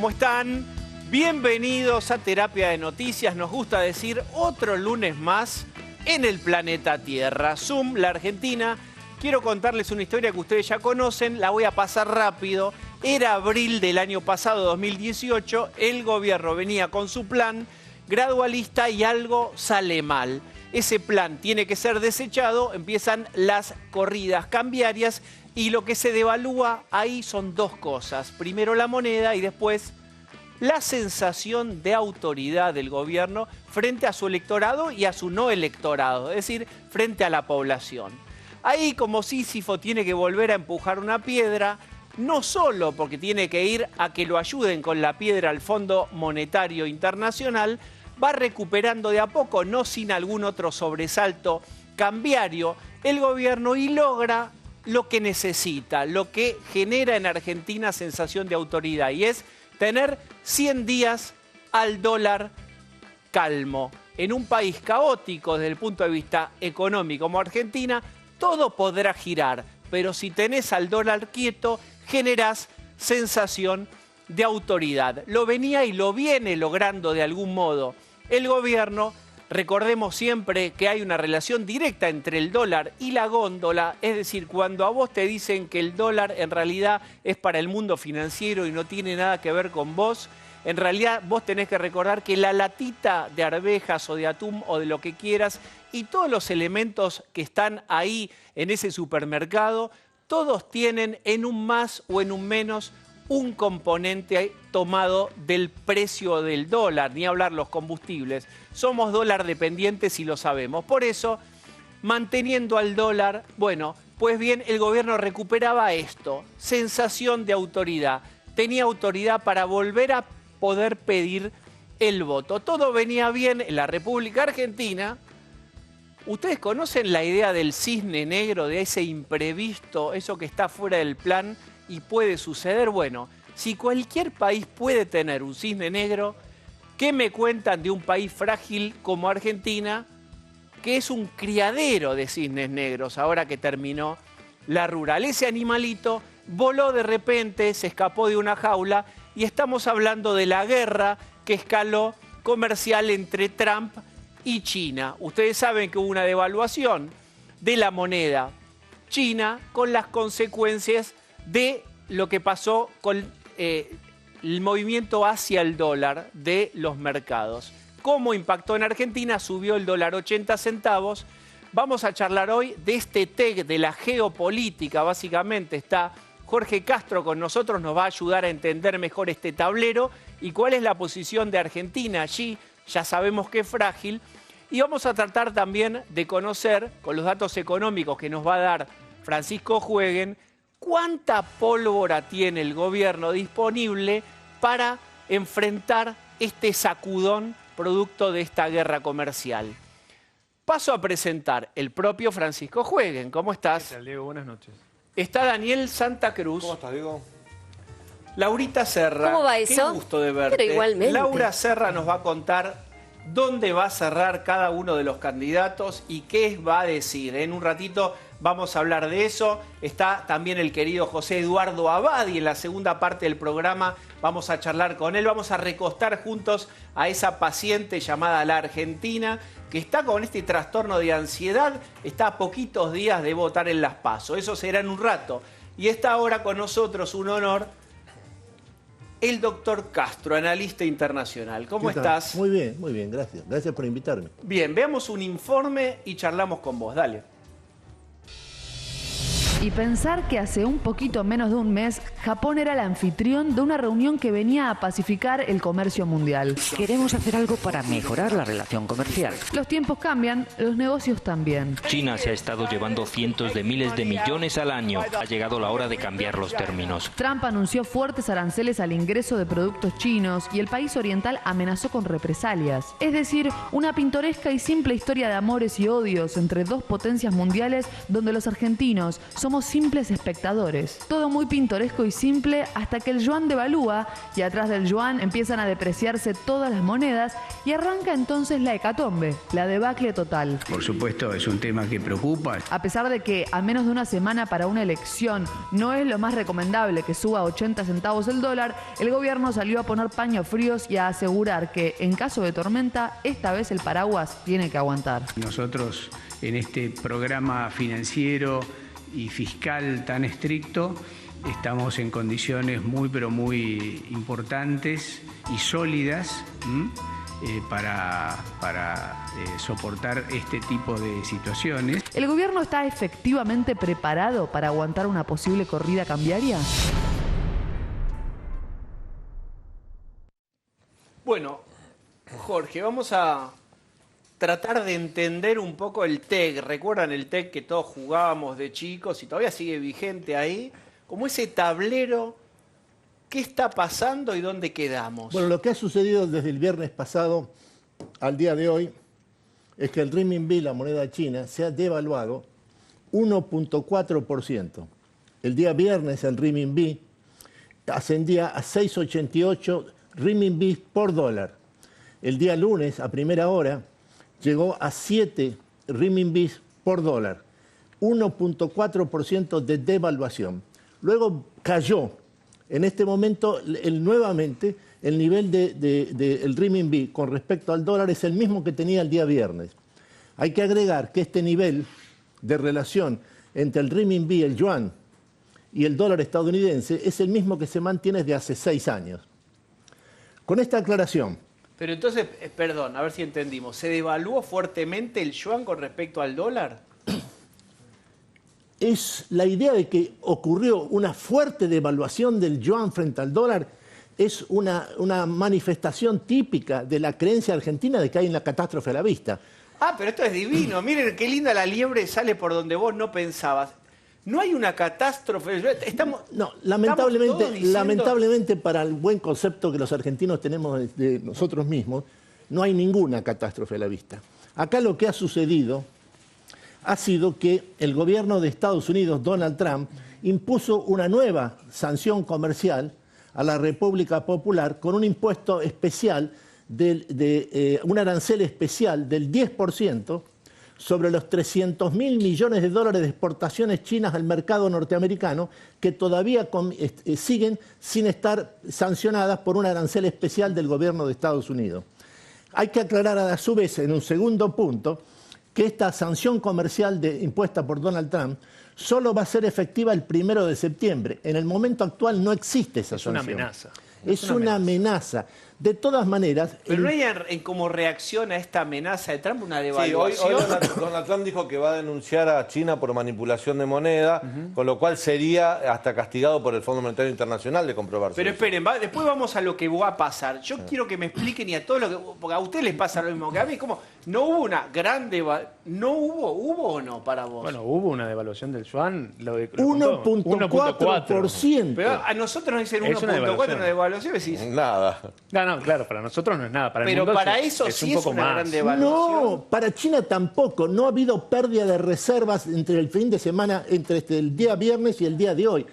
¿cómo están? Bienvenidos a Terapia de Noticias. Nos gusta decir otro lunes más en el planeta Tierra. Zoom, la Argentina. Quiero contarles una historia que ustedes ya conocen, la voy a pasar rápido. Era abril del año pasado, 2018, el gobierno venía con su plan gradualista y algo sale mal. Ese plan tiene que ser desechado, empiezan las corridas cambiarias y lo que se devalúa ahí son dos cosas. Primero la moneda y después la sensación de autoridad del gobierno frente a su electorado y a su no electorado, es decir, frente a la población. Ahí como Sísifo tiene que volver a empujar una piedra, no solo porque tiene que ir a que lo ayuden con la piedra al Fondo Monetario Internacional, va recuperando de a poco, no sin algún otro sobresalto cambiario, el gobierno y logra lo que necesita, lo que genera en Argentina sensación de autoridad y es tener 100 días al dólar calmo. En un país caótico desde el punto de vista económico como Argentina, todo podrá girar, pero si tenés al dólar quieto, generás sensación de autoridad. Lo venía y lo viene logrando de algún modo el gobierno. Recordemos siempre que hay una relación directa entre el dólar y la góndola, es decir, cuando a vos te dicen que el dólar en realidad es para el mundo financiero y no tiene nada que ver con vos, en realidad vos tenés que recordar que la latita de arvejas o de atún o de lo que quieras y todos los elementos que están ahí en ese supermercado, todos tienen en un más o en un menos un componente tomado del precio del dólar, ni hablar los combustibles. Somos dólar dependientes y lo sabemos. Por eso, manteniendo al dólar, bueno, pues bien, el gobierno recuperaba esto, sensación de autoridad. Tenía autoridad para volver a poder pedir el voto. Todo venía bien en la República Argentina. ¿Ustedes conocen la idea del cisne negro, de ese imprevisto, eso que está fuera del plan y puede suceder? Bueno, si cualquier país puede tener un cisne negro, ¿qué me cuentan de un país frágil como Argentina, que es un criadero de cisnes negros ahora que terminó la rural? Ese animalito voló de repente, se escapó de una jaula y estamos hablando de la guerra que escaló comercial entre Trump y China. Ustedes saben que hubo una devaluación de la moneda china con las consecuencias de lo que pasó con el movimiento hacia el dólar de los mercados. ¿Cómo impactó en Argentina? Subió el dólar 80 centavos. Vamos a charlar hoy de este TEC, de la geopolítica. Básicamente está Jorge Castro con nosotros, nos va a ayudar a entender mejor este tablero y cuál es la posición de Argentina allí. Ya sabemos que es frágil. Y vamos a tratar también de conocer, con los datos económicos que nos va a dar Francisco Jueguen, cuánta pólvora tiene el gobierno disponible para enfrentar este sacudón producto de esta guerra comercial. Paso a presentar el propio Francisco Jueguen. ¿Cómo estás? ¿Qué tal, Diego? Buenas noches. Está Daniel Santa Cruz. ¿Cómo estás, Diego? Laurita Serra. ¿Cómo va eso? Qué gusto de verte. Pero igualmente. Laura Serra nos va a contar dónde va a cerrar cada uno de los candidatos y qué va a decir. En un ratito vamos a hablar de eso. Está también el querido José Eduardo Abadi en la segunda parte del programa. Vamos a charlar con él, vamos a recostar juntos a esa paciente llamada la Argentina que está con este trastorno de ansiedad, está a poquitos días de votar en las PASO. Eso será en un rato. Y está ahora con nosotros, un honor, el doctor Castro, analista internacional. ¿Cómo estás? Muy bien, gracias. Gracias por invitarme. Bien, veamos un informe y charlamos con vos. Dale. Y pensar que hace un poquito menos de un mes, Japón era el anfitrión de una reunión que venía a pacificar el comercio mundial. Queremos hacer algo para mejorar la relación comercial. Los tiempos cambian, los negocios también. China se ha estado llevando cientos de miles de millones al año. Ha llegado la hora de cambiar los términos. Trump anunció fuertes aranceles al ingreso de productos chinos y el país oriental amenazó con represalias. Es decir, una pintoresca y simple historia de amores y odios entre dos potencias mundiales donde los argentinos somos somos simples espectadores. Todo muy pintoresco y simple hasta que el yuan devalúa y atrás del yuan empiezan a depreciarse todas las monedas y arranca entonces la hecatombe, la debacle total. Por supuesto, es un tema que preocupa. A pesar de que a menos de una semana para una elección no es lo más recomendable que suba 80 centavos el dólar, el gobierno salió a poner paños fríos y a asegurar que en caso de tormenta, esta vez el paraguas tiene que aguantar. Nosotros en este programa financiero y fiscal tan estricto estamos en condiciones muy pero muy importantes y sólidas para soportar este tipo de situaciones. ¿El gobierno está efectivamente preparado para aguantar una posible corrida cambiaria? Bueno, Jorge, vamos a tratar de entender un poco el TEC. ¿Recuerdan el TEC que todos jugábamos de chicos y todavía sigue vigente ahí? Como ese tablero, ¿qué está pasando y dónde quedamos? Bueno, lo que ha sucedido desde el viernes pasado al día de hoy es que el renminbi, la moneda china, se ha devaluado 1.4%. El día viernes el renminbi ascendía a 6,88 renminbi por dólar. El día lunes, a primera hora, llegó a 7 renminbis por dólar, 1.4% de devaluación. Luego cayó. En este momento, nuevamente, el nivel del renminbi con respecto al dólar es el mismo que tenía el día viernes. Hay que agregar que este nivel de relación entre el renminbi, el yuan y el dólar estadounidense es el mismo que se mantiene desde hace 6 años. Con esta aclaración... Pero entonces, perdón, a ver si entendimos. ¿Se devaluó fuertemente el yuan con respecto al dólar? Es la idea de que ocurrió una fuerte devaluación del yuan frente al dólar, es una manifestación típica de la creencia argentina de que hay una catástrofe a la vista. Ah, pero esto es divino. Miren qué linda la liebre sale por donde vos no pensabas. No hay una catástrofe. Lamentablemente para el buen concepto que los argentinos tenemos de nosotros mismos, no hay ninguna catástrofe a la vista. Acá lo que ha sucedido ha sido que el gobierno de Estados Unidos, Donald Trump, impuso una nueva sanción comercial a la República Popular con un impuesto especial, un arancel especial del 10%, sobre los 300.000 millones de dólares de exportaciones chinas al mercado norteamericano que todavía siguen sin estar sancionadas por un arancel especial del gobierno de Estados Unidos. Hay que aclarar a su vez, en un segundo punto, que esta sanción comercial impuesta por Donald Trump solo va a ser efectiva el 1 de septiembre. En el momento actual no existe esa sanción. Es una amenaza. Es una amenaza. De todas maneras... Pero no hay como reacción a esta amenaza de Trump una devaluación. Sí, hoy Donald Trump dijo que va a denunciar a China por manipulación de moneda, con lo cual sería hasta castigado por el Fondo Monetario Internacional de comprobarse. Pero esperen, después vamos a lo que va a pasar. Yo quiero que me expliquen y a todos porque a ustedes les pasa lo mismo que a mí. ¿Cómo? No hubo una gran devaluación. ¿No hubo o no para vos? Bueno, hubo una devaluación del yuan. 1.4%. Pero a nosotros nos dicen 1.4, una devaluación. Decís, nada. No, claro, para nosotros no es nada. Para el pero mundo para eso es sí un poco es una más. gran devaluación. No, para China tampoco. No ha habido pérdida de reservas entre el fin de semana, entre el día viernes y el día de hoy.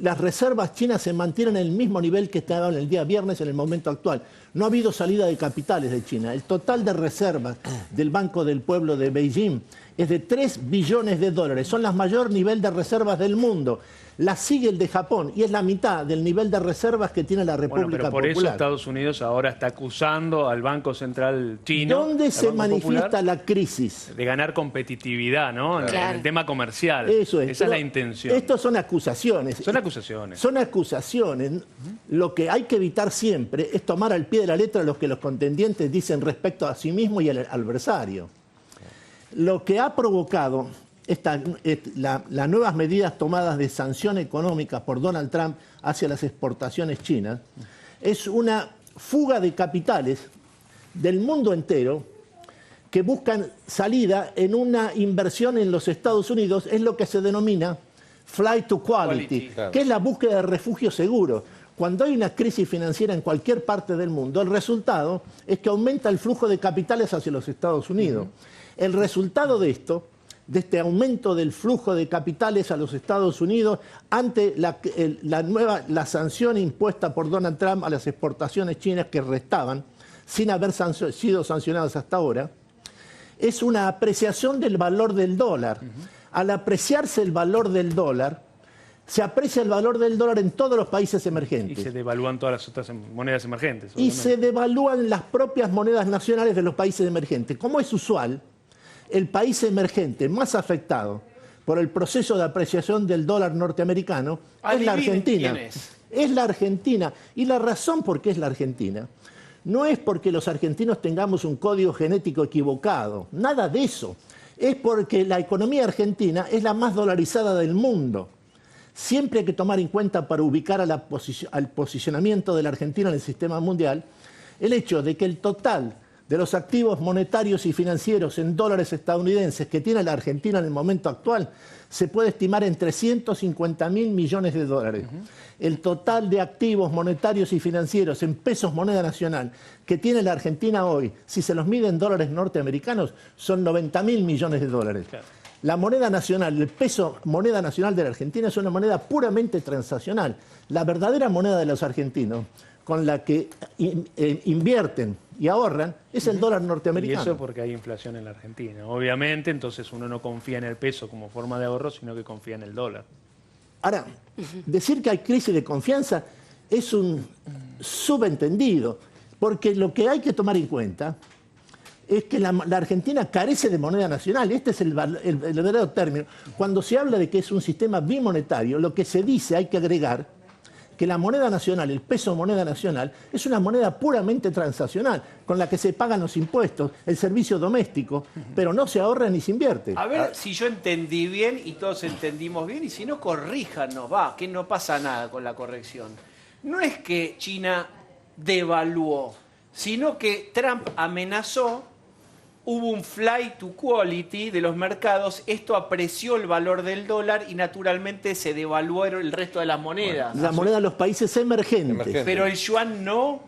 Las reservas chinas se mantienen en el mismo nivel que estaban el día viernes en el momento actual. No ha habido salida de capitales de China. El total de reservas del Banco del Pueblo de Beijing es de 3 billones de dólares. Son el mayor nivel de reservas del mundo. La sigue el de Japón y es la mitad del nivel de reservas que tiene la República Popular. Pero por eso Estados Unidos ahora está acusando al Banco Central chino. ¿Dónde se manifiesta la crisis? De ganar competitividad, ¿no? Claro. En el tema comercial. Eso es. Esa es la intención. Estos son acusaciones. Son acusaciones. Son acusaciones. Lo que hay que evitar siempre es tomar al pie de la letra lo que los contendientes dicen respecto a sí mismo y al adversario. Lo que ha provocado las nuevas medidas tomadas de sanción económica por Donald Trump hacia las exportaciones chinas es una fuga de capitales del mundo entero que buscan salida en una inversión en los Estados Unidos. Es lo que se denomina flight to quality, claro, que es la búsqueda de refugio seguro. Cuando hay una crisis financiera en cualquier parte del mundo, el resultado es que aumenta el flujo de capitales hacia los Estados Unidos. El resultado de esto de este aumento del flujo de capitales a los Estados Unidos ante la sanción impuesta por Donald Trump a las exportaciones chinas que restaban, sin haber sido sancionadas hasta ahora, es una apreciación del valor del dólar. Al apreciarse el valor del dólar, se aprecia el valor del dólar en todos los países emergentes. Y se devalúan todas las otras monedas emergentes. Y se devalúan las propias monedas nacionales de los países emergentes. Como es usual, el país emergente más afectado por el proceso de apreciación del dólar norteamericano es la Argentina. ¿Quién es? Es la Argentina. Y la razón por qué es la Argentina no es porque los argentinos tengamos un código genético equivocado. Nada de eso. Es porque la economía argentina es la más dolarizada del mundo. Siempre hay que tomar en cuenta, para ubicar al posicionamiento de la Argentina en el sistema mundial, el hecho de que el total de los activos monetarios y financieros en dólares estadounidenses que tiene la Argentina en el momento actual se puede estimar en 350.000 millones de dólares. El total de activos monetarios y financieros en pesos moneda nacional que tiene la Argentina hoy, si se los mide en dólares norteamericanos, son 90.000 millones de dólares. Claro. La moneda nacional, el peso moneda nacional de la Argentina es una moneda puramente transaccional. La verdadera moneda de los argentinos, con la que invierten y ahorran, es el dólar norteamericano. Y eso porque hay inflación en la Argentina. Obviamente, entonces uno no confía en el peso como forma de ahorro, sino que confía en el dólar. Ahora, decir que hay crisis de confianza es un subentendido, porque lo que hay que tomar en cuenta es que la Argentina carece de moneda nacional. Este es el verdadero término. Cuando se habla de que es un sistema bimonetario, lo que se dice, hay que agregar, que la moneda nacional, el peso moneda nacional, es una moneda puramente transaccional, con la que se pagan los impuestos, el servicio doméstico, pero no se ahorra ni se invierte. A ver si yo entendí bien y todos entendimos bien, y si no, corríjanos, que no pasa nada con la corrección. No es que China devaluó, sino que Trump amenazó, hubo un flight to quality de los mercados, esto apreció el valor del dólar y naturalmente se devaluó el resto de las monedas. La moneda de los países emergentes. Pero el yuan no.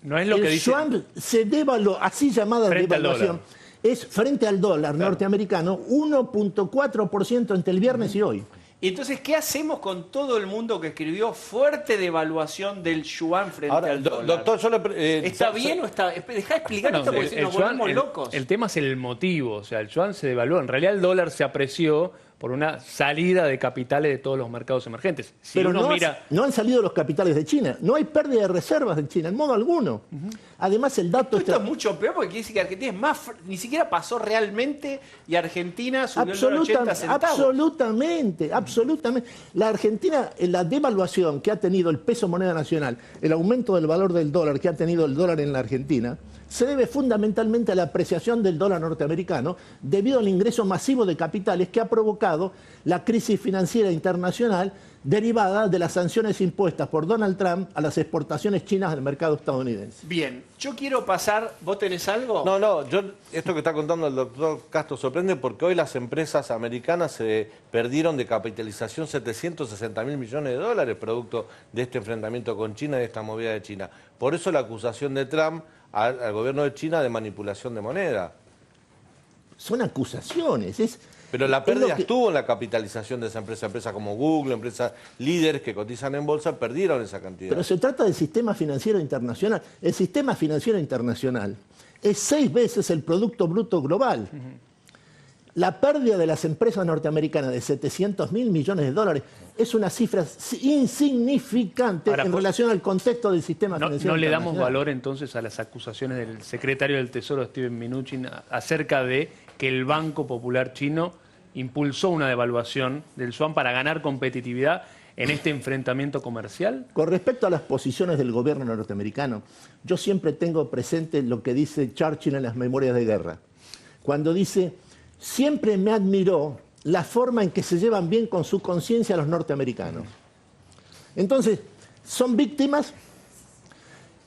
No es lo que dice. El yuan se devaluó, así llamada devaluación, es frente al dólar norteamericano 1.4% entre el viernes y hoy. Y entonces, ¿qué hacemos con todo el mundo que escribió fuerte devaluación del yuan frente al dólar? Doctor, yo le, ¿Está bien o está...? Deja de explicar esto porque si nos volvemos locos. El tema es el motivo, o sea, el yuan se devaluó. En realidad el dólar se apreció por una salida de capitales de todos los mercados emergentes. Si pero uno no han salido los capitales de China. No hay pérdida de reservas en China, en modo alguno. Además, el dato... Esto es mucho peor porque quiere decir que Argentina es más... Ni siquiera pasó realmente y Argentina subió el 80 centavos. Absolutamente. La Argentina, la devaluación que ha tenido el peso moneda nacional, el aumento del valor del dólar que ha tenido el dólar en la Argentina, se debe fundamentalmente a la apreciación del dólar norteamericano debido al ingreso masivo de capitales que ha provocado la crisis financiera internacional derivada de las sanciones impuestas por Donald Trump a las exportaciones chinas del mercado estadounidense. Bien, yo quiero pasar... ¿Vos tenés algo? No, esto que está contando el doctor Castro sorprende porque hoy las empresas americanas se perdieron de capitalización 760.000 millones de dólares producto de este enfrentamiento con China y de esta movida de China. Por eso la acusación de Trump al gobierno de China de manipulación de moneda. Son acusaciones. Pero la pérdida estuvo en la capitalización de esa empresa. Empresas como Google, empresas líderes que cotizan en bolsa, perdieron esa cantidad. Pero se trata del sistema financiero internacional. El sistema financiero internacional es 6 veces el Producto Bruto Global. La pérdida de las empresas norteamericanas de 700.000 millones de dólares es una cifra insignificante en relación al contexto del sistema financiero internacional. ¿No le damos internacional. valor entonces a las acusaciones del secretario del Tesoro, Steven Mnuchin, acerca de que el Banco Popular Chino impulsó una devaluación del yuan para ganar competitividad en este enfrentamiento comercial? Con respecto a las posiciones del gobierno norteamericano, yo siempre tengo presente lo que dice Churchill en las Memorias de Guerra, cuando dice: siempre me admiró la forma en que se llevan bien con su conciencia los norteamericanos. Entonces, son víctimas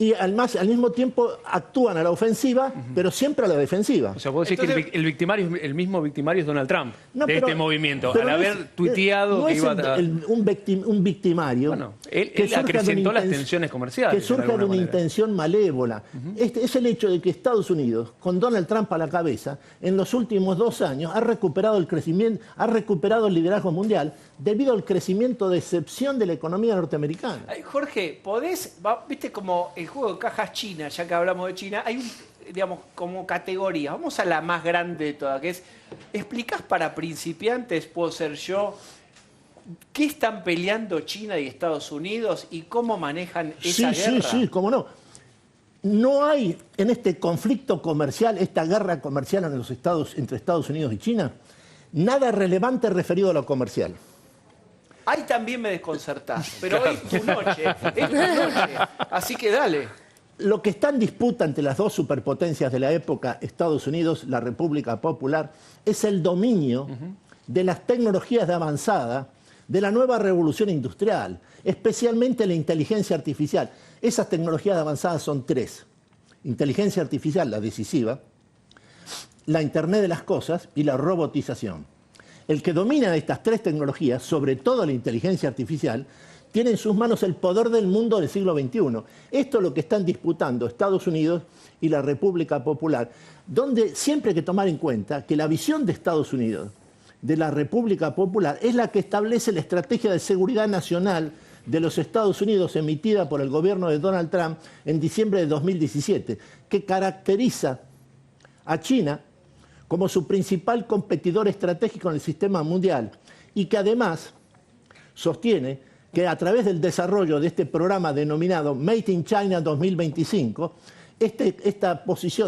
y al mismo tiempo actúan a la ofensiva, pero siempre a la defensiva. O sea, puedo decir que el mismo victimario es Donald Trump este movimiento, al haber tuiteado que iba a... un victimario. Bueno, él acrecentó las tensiones comerciales. Que surge de una intención malévola. Es el hecho de que Estados Unidos, con Donald Trump a la cabeza, en los últimos 2 años ha recuperado el crecimiento, ha recuperado el liderazgo mundial debido al crecimiento de excepción de la economía norteamericana. Jorge, viste como el juego de cajas China, ya que hablamos de China, hay digamos, como categoría. Vamos a la más grande de todas, que es, ¿explicás para principiantes, puedo ser yo, qué están peleando China y Estados Unidos y cómo manejan esa guerra? Sí, cómo no. No hay en este conflicto comercial, esta guerra comercial entre Estados Unidos y China, nada relevante referido a lo comercial. Ahí también me desconcertás, pero hoy es tu noche, así que dale. Lo que está en disputa entre las dos superpotencias de la época, Estados Unidos, la República Popular, es el dominio de las tecnologías de avanzada de la nueva revolución industrial, especialmente la inteligencia artificial. Esas tecnologías avanzadas son 3. Inteligencia artificial, la decisiva, la Internet de las cosas y la robotización. El que domina estas 3 tecnologías, sobre todo la inteligencia artificial, tiene en sus manos el poder del mundo del siglo XXI. Esto es lo que están disputando Estados Unidos y la República Popular, donde siempre hay que tomar en cuenta que la visión de Estados Unidos, de la República Popular, es la que establece la estrategia de seguridad nacional de los Estados Unidos emitida por el gobierno de Donald Trump en diciembre de 2017, que caracteriza a China como su principal competidor estratégico en el sistema mundial y que además sostiene que a través del desarrollo de este programa denominado Made in China 2025, esta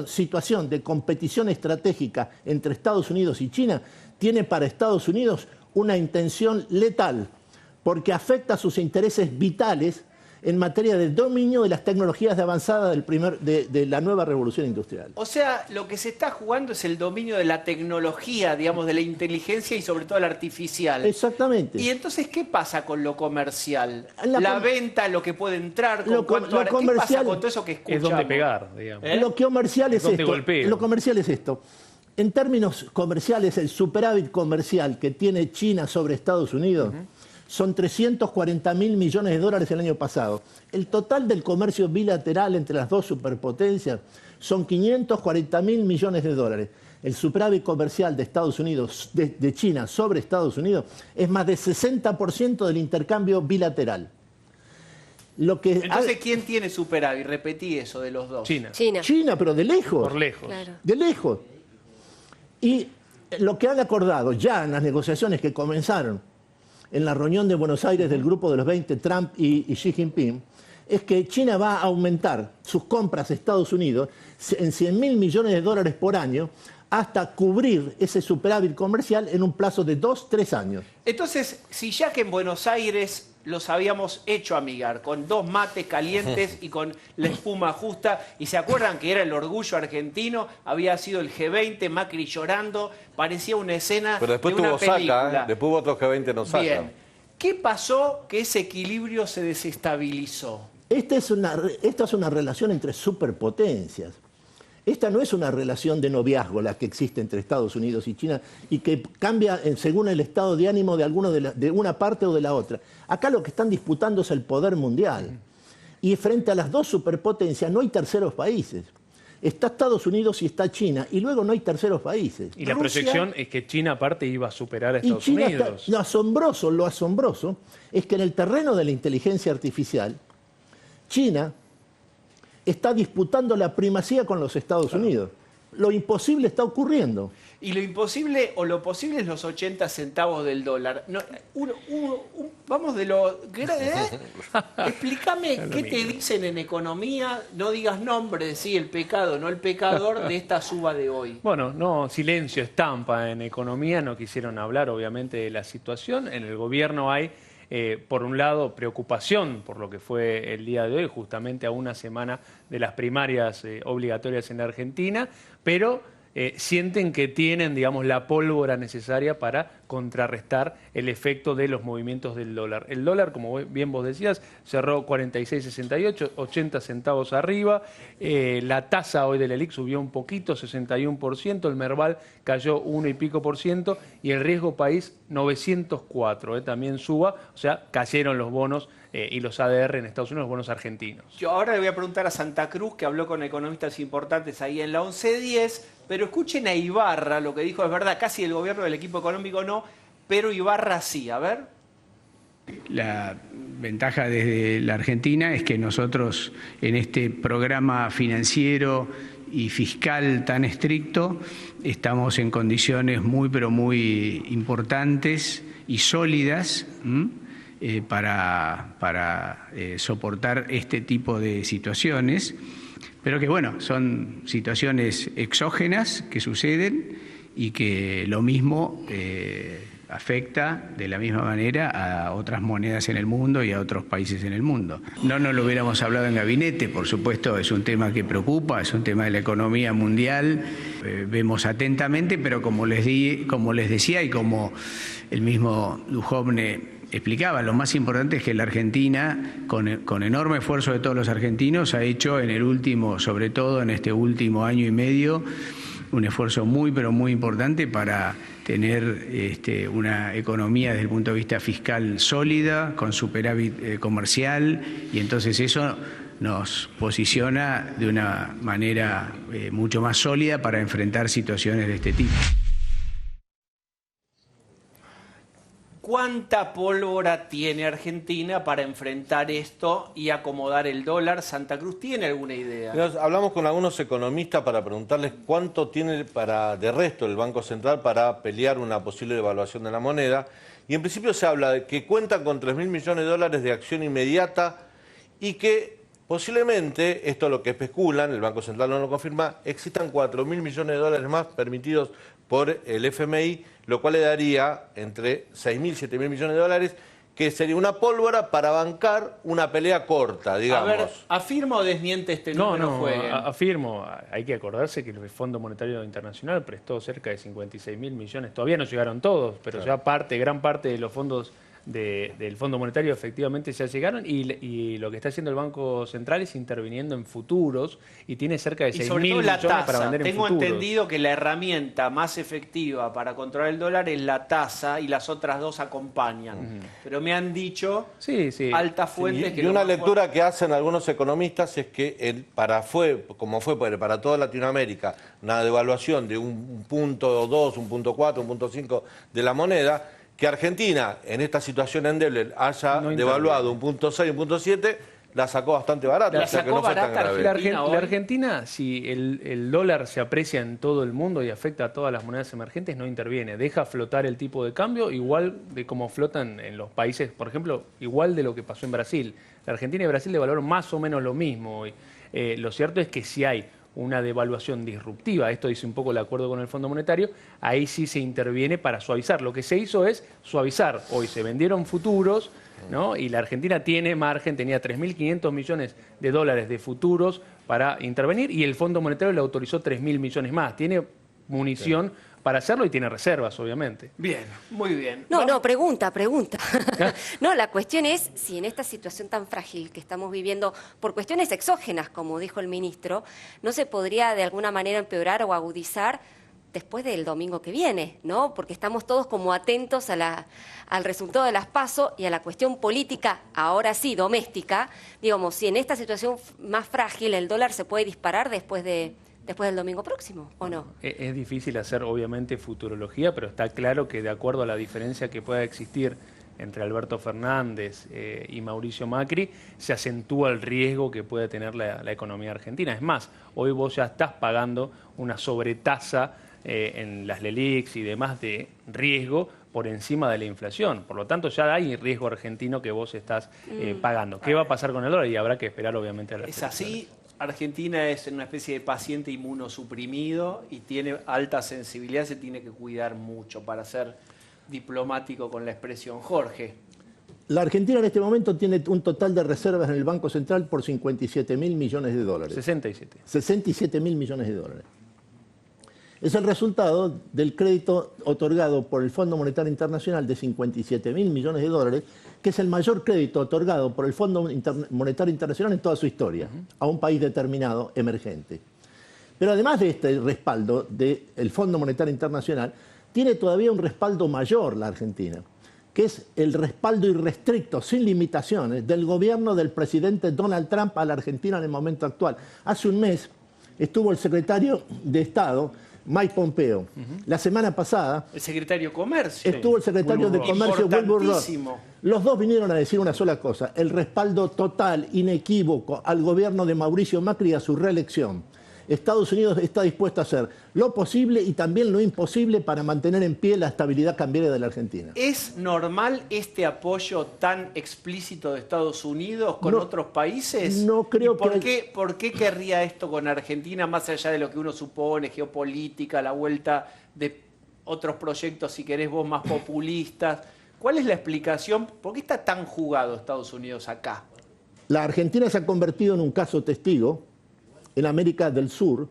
situación de competición estratégica entre Estados Unidos y China tiene para Estados Unidos una intención letal, porque afecta a sus intereses vitales en materia de dominio de las tecnologías de avanzada de la nueva revolución industrial. O sea, lo que se está jugando es el dominio de la tecnología, digamos, de la inteligencia y sobre todo la artificial. Exactamente. Y entonces, ¿qué pasa con lo comercial? La venta, lo que puede entrar, ¿qué pasa con todo eso que escuchamos? Es donde pegar, digamos. Lo comercial es esto. Golpea. Lo comercial es esto. En términos comerciales, el comercial que tiene China sobre Estados Unidos son 340.000 millones de dólares el año pasado. El total del comercio bilateral entre las dos superpotencias son 540.000 millones de dólares. El superávit comercial de Estados Unidos, de China sobre Estados Unidos, es más de 60% del intercambio bilateral. Entonces, ¿quién tiene superávit? Repetí eso de los dos. China, pero de lejos. Por lejos. Claro. De lejos. Y lo que han acordado ya en las negociaciones que comenzaron en la reunión de Buenos Aires del Grupo de los 20, Trump y Xi Jinping, es que China va a aumentar sus compras a Estados Unidos en 100.000 millones de dólares por año hasta cubrir ese superávit comercial en un plazo de 2-3 años. Entonces, si ya que en Buenos Aires los habíamos hecho amigar, con 2 mates calientes y con la espuma justa, y se acuerdan que era el orgullo argentino, había sido el G20, Macri llorando, parecía una escena pero después de una película. Saca, después hubo otro G20 no saca. Bien. ¿Qué pasó que ese equilibrio se desestabilizó? Esta es una relación entre superpotencias. Esta no es una relación de noviazgo la que existe entre Estados Unidos y China y que cambia según el estado de ánimo de una parte o de la otra. Acá lo que están disputando es el poder mundial. Y frente a las dos superpotencias no hay terceros países. Está Estados Unidos y está China, y luego no hay terceros países. Y la proyección es que China aparte iba a superar a y Estados China Unidos. lo asombroso es que en el terreno de la inteligencia artificial, China está disputando la primacía con los Estados Unidos. Lo imposible está ocurriendo. Y lo imposible o lo posible es los 80 centavos del dólar. No, vamos de lo... Explícame qué te dicen en economía, no digas nombre, decí el pecado, no el pecador de esta suba de hoy. Bueno, no, silencio estampa en economía, no quisieron hablar obviamente de la situación. En el gobierno hay, por un lado, preocupación por lo que fue el día de hoy, justamente a una semana de las primarias obligatorias en la Argentina, pero sienten que tienen, digamos, la pólvora necesaria para contrarrestar el efecto de los movimientos del dólar. El dólar, como bien vos decías, cerró 46.68, 80 centavos arriba. La tasa hoy del ELIC subió un poquito, 61%. El Merval cayó 1 y pico %. Y el riesgo país, 904, también suba. O sea, cayeron los bonos y los ADR en Estados Unidos, los bonos argentinos. Yo ahora le voy a preguntar a Santa Cruz, que habló con economistas importantes ahí en la 1110, pero escuchen a Ibarra, lo que dijo es verdad, casi el gobierno del equipo económico no, pero Ibarra sí, a ver. La ventaja desde la Argentina es que nosotros en este programa financiero y fiscal tan estricto estamos en condiciones muy pero muy importantes y sólidas para soportar este tipo de situaciones, pero que bueno, son situaciones exógenas que suceden y que lo mismo afecta de la misma manera a otras monedas en el mundo y a otros países en el mundo. No nos lo hubiéramos hablado en gabinete, por supuesto, es un tema que preocupa, es un tema de la economía mundial, vemos atentamente, pero como les decía y como el mismo Duhovne explicaba, lo más importante es que la Argentina, con enorme esfuerzo de todos los argentinos, ha hecho en el último, sobre todo en este último año y medio, un esfuerzo muy pero muy importante para tener una economía desde el punto de vista fiscal sólida, con superávit comercial, y entonces eso nos posiciona de una manera mucho más sólida para enfrentar situaciones de este tipo. ¿Cuánta pólvora tiene Argentina para enfrentar esto y acomodar el dólar? ¿Santa Cruz tiene alguna idea? Hablamos con algunos economistas para preguntarles cuánto tiene de resto el Banco Central para pelear una posible devaluación de la moneda. Y en principio se habla de que cuentan con 3.000 millones de dólares de acción inmediata y que posiblemente, esto es lo que especulan, el Banco Central no lo confirma, existan 4.000 millones de dólares más permitidos por el FMI, lo cual le daría entre 6.000 y 7.000 millones de dólares, que sería una pólvora para bancar una pelea corta, digamos. A ver, ¿afirma o desmiente este número? No, afirmo. Hay que acordarse que el Fondo Monetario Internacional prestó cerca de 56.000 millones. Todavía no llegaron todos, pero claro, ya gran parte de los fondos del Fondo Monetario efectivamente ya llegaron, y lo que está haciendo el Banco Central es interviniendo en futuros y tiene cerca de 6.000 millones para vender en futuros. Tengo entendido que la herramienta más efectiva para controlar el dólar es la tasa y las otras dos acompañan. Pero me han dicho altas fuentes que... Y una lectura que hacen algunos economistas es que como fue para toda Latinoamérica una devaluación de un 1.2, 1.4, 1.5 de la moneda, que Argentina, en esta situación endeble, haya devaluado un 1.6, un 1.7, la sacó bastante barata. La sacó barata Argentina. La Argentina, si el dólar se aprecia en todo el mundo y afecta a todas las monedas emergentes, no interviene. Deja flotar el tipo de cambio igual de como flotan en los países, por ejemplo, igual de lo que pasó en Brasil. La Argentina y Brasil devaluaron más o menos lo mismo hoy. Lo cierto es que si hay una devaluación disruptiva, esto dice un poco el acuerdo con el Fondo Monetario, ahí sí se interviene para suavizar. Lo que se hizo es suavizar. Hoy se vendieron futuros, ¿no? Y la Argentina tiene margen, tenía 3.500 millones de dólares de futuros para intervenir, y el Fondo Monetario le autorizó 3.000 millones más. Tiene munición para hacerlo y tiene reservas, obviamente. Bien, muy bien. Pregunta. No, la cuestión es si en esta situación tan frágil que estamos viviendo, por cuestiones exógenas, como dijo el ministro, no se podría de alguna manera empeorar o agudizar después del domingo que viene, ¿no? Porque estamos todos como atentos a al resultado de las PASO y a la cuestión política, ahora sí, doméstica. Digamos, si en esta situación más frágil el dólar se puede disparar después del domingo próximo, ¿o no? Es difícil hacer, obviamente, futurología, pero está claro que de acuerdo a la diferencia que pueda existir entre Alberto Fernández y Mauricio Macri, se acentúa el riesgo que puede tener la economía argentina. Es más, hoy vos ya estás pagando una sobretasa en las LELIQs y demás de riesgo por encima de la inflación. Por lo tanto, ya hay riesgo argentino que vos estás pagando. ¿Qué va a pasar con el dólar? Y habrá que esperar, obviamente, a las elecciones. ¿Es así? Argentina es una especie de paciente inmunosuprimido y tiene alta sensibilidad, se tiene que cuidar mucho para ser diplomático con la expresión. Jorge. La Argentina en este momento tiene un total de reservas en el Banco Central por 57.000 millones de dólares. 67. 67.000 millones de dólares. Es el resultado del crédito otorgado por el Fondo Monetario Internacional de 57.000 millones de dólares, que es el mayor crédito otorgado por el Fondo Monetario Internacional en toda su historia, a un país determinado, emergente. Pero además de este respaldo del Fondo Monetario Internacional, tiene todavía un respaldo mayor la Argentina, que es el respaldo irrestricto, sin limitaciones, del gobierno del presidente Donald Trump a la Argentina en el momento actual. Hace un mes estuvo el secretario de Estado, Mike Pompeo. La semana pasada El secretario de Comercio. estuvo el secretario de Comercio, Wilbur Ross. Importantísimo. Los dos vinieron a decir una sola cosa: el respaldo total, inequívoco, al gobierno de Mauricio Macri y a su reelección. Estados Unidos está dispuesto a hacer lo posible y también lo imposible para mantener en pie la estabilidad cambiaria de la Argentina. ¿Es normal este apoyo tan explícito de Estados Unidos con otros países? No creo que... ¿Por qué querría esto con Argentina, más allá de lo que uno supone, geopolítica, la vuelta de otros proyectos, si querés vos, más populistas? ¿Cuál es la explicación? ¿Por qué está tan jugado Estados Unidos acá? La Argentina se ha convertido en un caso testigo en América del Sur,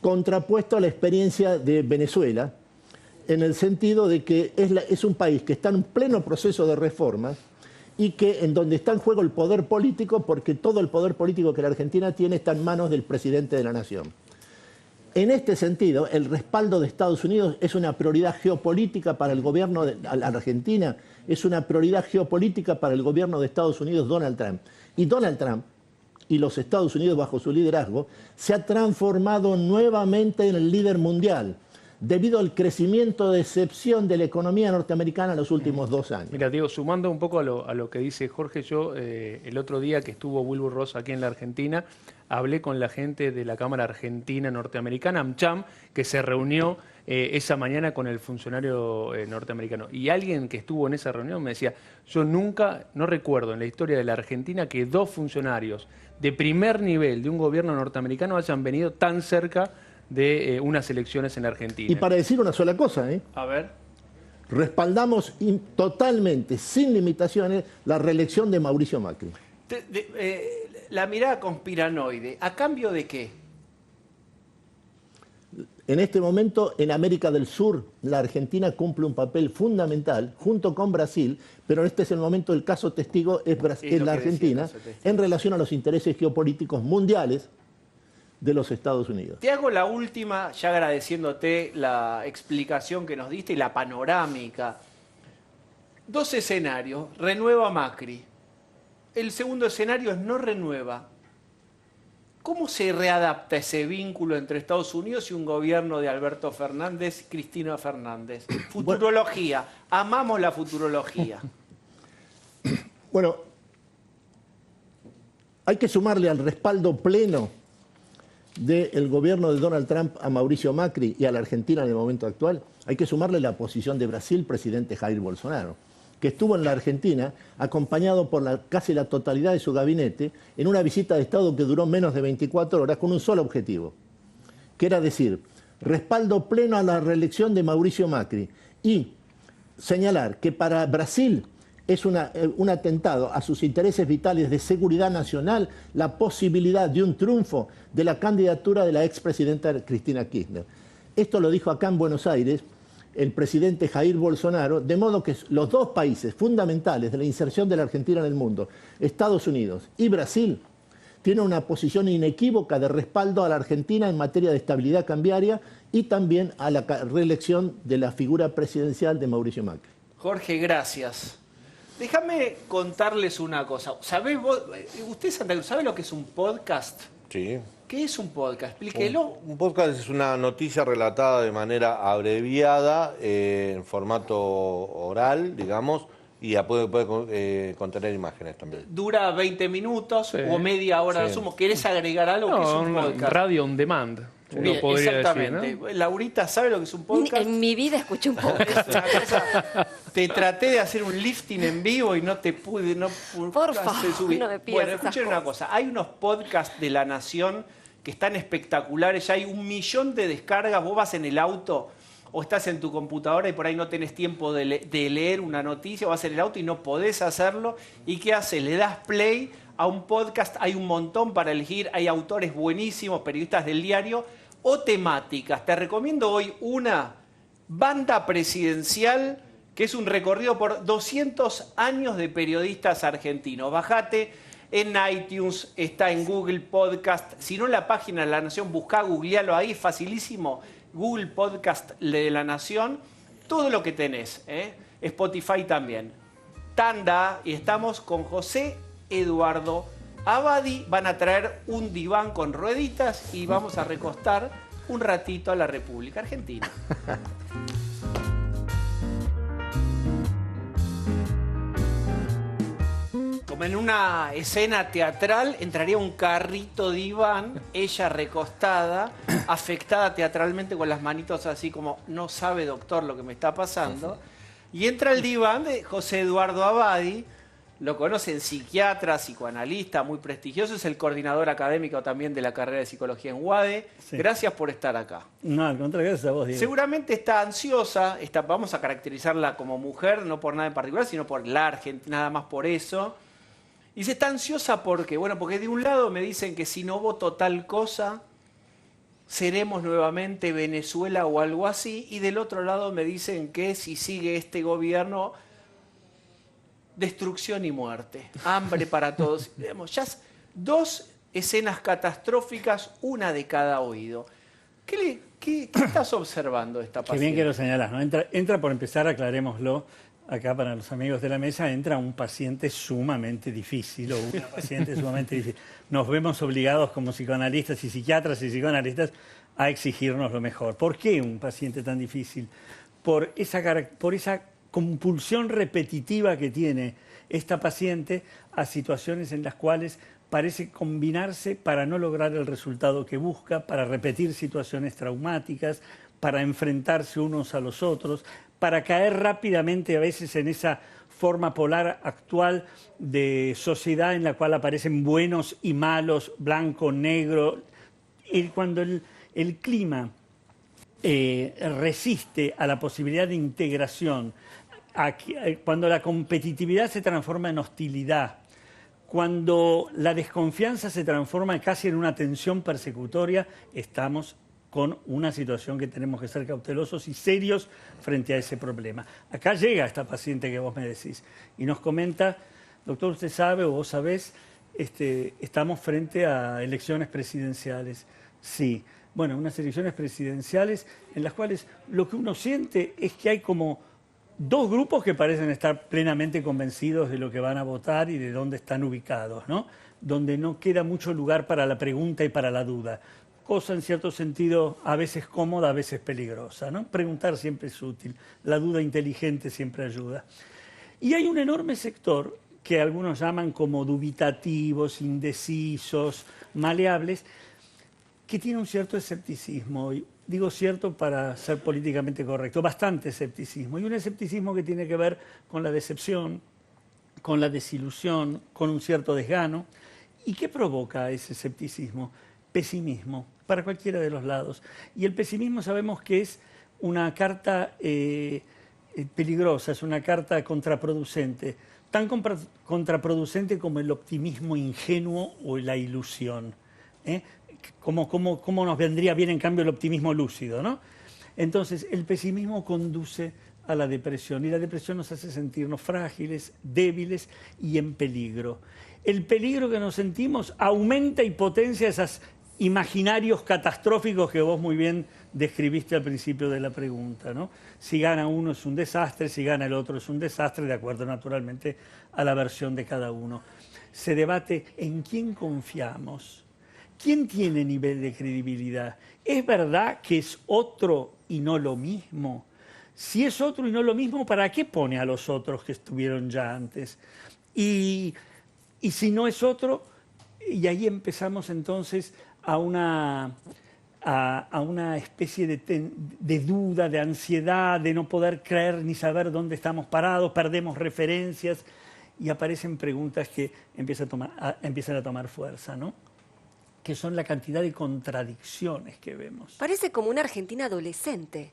contrapuesto a la experiencia de Venezuela, en el sentido de que es un país que está en un pleno proceso de reforma y que en donde está en juego el poder político, porque todo el poder político que la Argentina tiene está en manos del presidente de la nación. En este sentido, el respaldo de Estados Unidos es una prioridad geopolítica para el gobierno de la Argentina, es una prioridad geopolítica para el gobierno de Estados Unidos, Donald Trump. Y Donald Trump y los Estados Unidos, bajo su liderazgo, se ha transformado nuevamente en el líder mundial, debido al crecimiento de excepción de la economía norteamericana en los últimos 2 años. Mira, Diego, sumando un poco a lo que dice Jorge, yo el otro día que estuvo Wilbur Ross aquí en la Argentina, hablé con la gente de la Cámara Argentina Norteamericana, AmCham, que se reunió esa mañana con el funcionario norteamericano. Y alguien que estuvo en esa reunión me decía, yo nunca, no recuerdo en la historia de la Argentina que 2 funcionarios de primer nivel de un gobierno norteamericano hayan venido tan cerca de unas elecciones en Argentina. Y para decir una sola cosa, A ver. respaldamos totalmente, sin limitaciones, la reelección de Mauricio Macri. La mirada conspiranoide, ¿a cambio de qué? En este momento, en América del Sur, la Argentina cumple un papel fundamental, junto con Brasil, pero este es el momento, el caso testigo es la Argentina, en relación a los intereses geopolíticos mundiales de los Estados Unidos. Te hago la última, ya agradeciéndote la explicación que nos diste y la panorámica. 2 escenarios, renueva Macri. El segundo escenario es no renueva. ¿Cómo se readapta ese vínculo entre Estados Unidos y un gobierno de Alberto Fernández y Cristina Fernández? Futurología, amamos la futurología. Bueno, hay que sumarle al respaldo pleno del gobierno de Donald Trump a Mauricio Macri y a la Argentina en el momento actual, hay que sumarle la posición de Brasil, presidente Jair Bolsonaro, que estuvo en la Argentina acompañado por casi la totalidad de su gabinete en una visita de Estado que duró menos de 24 horas con un solo objetivo, que era decir, respaldo pleno a la reelección de Mauricio Macri y señalar que para Brasil es un atentado a sus intereses vitales de seguridad nacional la posibilidad de un triunfo de la candidatura de la expresidenta Cristina Kirchner. Esto lo dijo acá en Buenos Aires el presidente Jair Bolsonaro, de modo que los 2 países fundamentales de la inserción de la Argentina en el mundo, Estados Unidos y Brasil, tienen una posición inequívoca de respaldo a la Argentina en materia de estabilidad cambiaria y también a la reelección de la figura presidencial de Mauricio Macri. Jorge, gracias. Déjame contarles una cosa. ¿Sabés vos, usted, Santa Cruz, sabe lo que es un podcast? Sí. ¿Qué es un podcast? Explíquelo. Un podcast es una noticia relatada de manera abreviada, en formato oral, digamos, y puede contener imágenes también. Dura 20 minutos o media hora, Sí. asumo. ¿Querés agregar algo que es un podcast? Radio on demand, uno Bien, podría exactamente. decir, ¿no? Laurita, ¿sabe lo que es un podcast? En mi vida escuché un podcast. Es una cosa- te traté de hacer un lifting en vivo y no te pude, Por favor, subir. no me pidas Bueno, esas escuchen una cosas. cosa. Hay unos podcasts de La Nación que están espectaculares. Ya hay 1 millón de descargas. Vos vas en el auto o estás en tu computadora y por ahí no tenés tiempo de leer una noticia, o vas en el auto y no podés hacerlo. ¿Y qué haces? Le das play a un podcast. Hay un montón para elegir. Hay autores buenísimos, periodistas del diario. o temáticas. Te recomiendo hoy una banda presidencial, que es un recorrido por 200 años de periodistas argentinos. Bajate en iTunes, está en Google Podcast. Si no, en la página de La Nación, buscá, googlealo ahí, facilísimo. Google Podcast de La Nación. Todo lo que tenés, Spotify también. Tanda, y estamos con José Eduardo Abadi. Van a traer un diván con rueditas y vamos a recostar un ratito a la República Argentina. Como en una escena teatral, entraría un carrito diván, ella recostada, afectada teatralmente con las manitos así como, no sabe, doctor, lo que me está pasando. Y entra el diván de José Eduardo Abadi, lo conocen, psiquiatra, psicoanalista, muy prestigioso, es el coordinador académico también de la carrera de psicología en UADE. Sí. Gracias por estar acá. No, al contrario, gracias a vos, Diego. Seguramente está ansiosa, vamos a caracterizarla como mujer, no por nada en particular, sino por la Argentina, nada más por eso. Y se está ansiosa porque, bueno, porque de un lado me dicen que si no voto tal cosa, seremos nuevamente Venezuela o algo así, y del otro lado me dicen que si sigue este gobierno, destrucción y muerte, hambre para todos. Vemos ya dos escenas catastróficas, una de cada oído. ¿Qué estás observando esta paciente? Qué bien que lo señalás, ¿no? Entra por empezar, aclarémoslo, acá para los amigos de la mesa, entra un paciente sumamente difícil o una paciente sumamente difícil. Nos vemos obligados como psicoanalistas y psiquiatras y psicoanalistas a exigirnos lo mejor. ¿Por qué un paciente tan difícil? Por esa compulsión repetitiva que tiene esta paciente a situaciones en las cuales parece combinarse para no lograr el resultado que busca, para repetir situaciones traumáticas, para enfrentarse unos a los otros, para caer rápidamente a veces en esa forma polar actual de sociedad en la cual aparecen buenos y malos, blanco, negro. Y cuando el clima resiste a la posibilidad de integración, cuando la competitividad se transforma en hostilidad, cuando la desconfianza se transforma casi en una tensión persecutoria, estamos con una situación que tenemos que ser cautelosos y serios frente a ese problema. Acá llega esta paciente que vos me decís y nos comenta, doctor, usted sabe o vos sabés, estamos frente a elecciones presidenciales. Sí, bueno, unas elecciones presidenciales en las cuales lo que uno siente es que hay como dos grupos que parecen estar plenamente convencidos de lo que van a votar y de dónde están ubicados, ¿no? Donde no queda mucho lugar para la pregunta y para la duda. Cosa en cierto sentido a veces cómoda, a veces peligrosa, ¿no? Preguntar siempre es útil, la duda inteligente siempre ayuda. Y hay un enorme sector que algunos llaman como dubitativos, indecisos, maleables, que tiene un cierto escepticismo. Y digo cierto para ser políticamente correcto, bastante escepticismo. Y un escepticismo que tiene que ver con la decepción, con la desilusión, con un cierto desgano. ¿Y qué provoca ese escepticismo? Pesimismo, para cualquiera de los lados. Y el pesimismo sabemos que es una carta peligrosa, es una carta contraproducente, tan contraproducente como el optimismo ingenuo o la ilusión. ¿Cómo nos vendría bien en cambio el optimismo lúcido, ¿no? Entonces, el pesimismo conduce a la depresión y la depresión nos hace sentirnos frágiles, débiles y en peligro. El peligro que nos sentimos aumenta y potencia esos imaginarios catastróficos que vos muy bien describiste al principio de la pregunta, ¿no? Si gana uno es un desastre, si gana el otro es un desastre, de acuerdo naturalmente a la versión de cada uno. Se debate en quién confiamos, quién tiene nivel de credibilidad. ¿Es verdad que es otro y no lo mismo? Si es otro y no lo mismo, ¿para qué pone a los otros que estuvieron ya antes? Y si no es otro, y ahí empezamos entonces a una especie de duda, de ansiedad, de no poder creer ni saber dónde estamos parados, perdemos referencias y aparecen preguntas que empiezan a tomar fuerza, ¿no? Que son la cantidad de contradicciones que vemos. Parece como una Argentina adolescente,